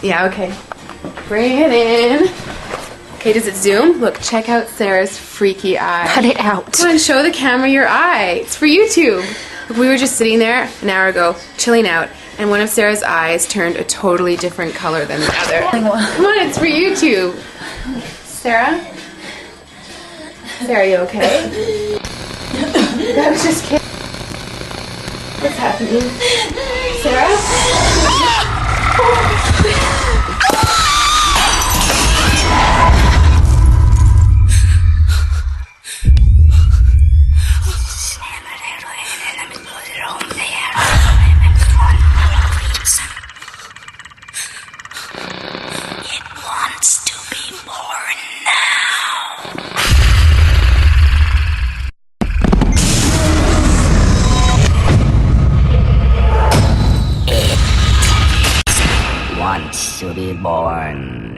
Yeah, okay. Bring it in. Okay, does it zoom? Look, check out Sarah's freaky eye. Cut it out. Come on, show the camera your eye. It's for YouTube. Look, we were just sitting there an hour ago, chilling out, and one of Sarah's eyes turned a totally different color than the other. Come on, it's for YouTube. Sarah? Sarah, you okay? I was just kidding. What's happening? Sarah? Wants to be born.